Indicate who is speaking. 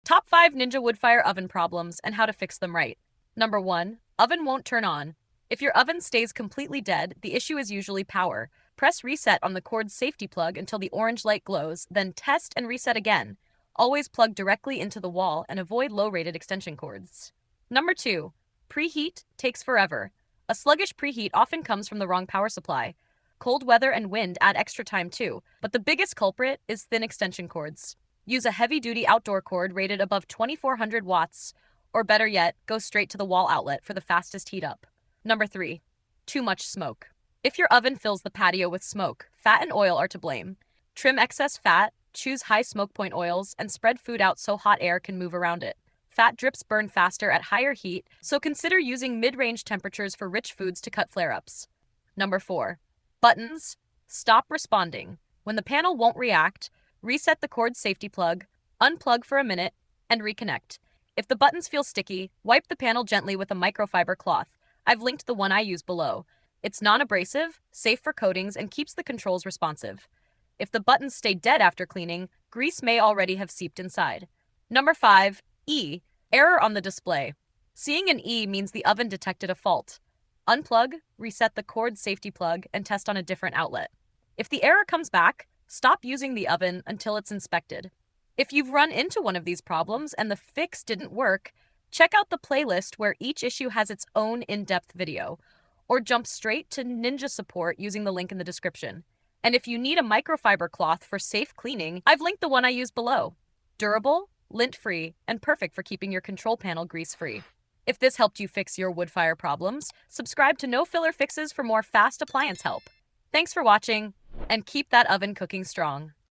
Speaker 1: Top 5 Ninja Woodfire Oven Problems and how to fix them right. Number 1. Oven won't turn on. If your oven stays completely dead, the issue is usually power. Press reset on the cord's safety plug until the orange light glows, then test and reset again. Always plug directly into the wall and avoid low-rated extension cords. Number 2. Preheat takes forever. A sluggish preheat often comes from the wrong power supply. Cold weather and wind add extra time too, but the biggest culprit is thin extension cords. Use a heavy-duty outdoor cord rated above 2400 watts, or better yet, go straight to the wall outlet for the fastest heat up. Number 3. Too much smoke. If your oven fills the patio with smoke, fat and oil are to blame. Trim excess fat, choose high smoke point oils, and spread food out so hot air can move around it. Fat drips burn faster at higher heat, so consider using mid-range temperatures for rich foods to cut flare-ups. Number 4. Buttons. Stop responding. When the panel won't react, reset the cord safety plug, unplug for a minute, and reconnect. If the buttons feel sticky, wipe the panel gently with a microfiber cloth. I've linked the one I use below. It's non-abrasive, safe for coatings, and keeps the controls responsive. If the buttons stay dead after cleaning, grease may already have seeped inside. Number 5. E. Error on the display. Seeing an E means the oven detected a fault. Unplug, reset the cord safety plug, and test on a different outlet. If the error comes back, stop using the oven until it's inspected. If you've run into one of these problems and the fix didn't work, check out the playlist where each issue has its own in-depth video, or jump straight to Ninja support using the link in the description. And if you need a microfiber cloth for safe cleaning, I've linked the one I use below. Durable, lint-free, and perfect for keeping your control panel grease-free. If this helped you fix your wood fire problems, subscribe to No Filler Fixes for more fast appliance help. Thanks for watching, and keep that oven cooking strong.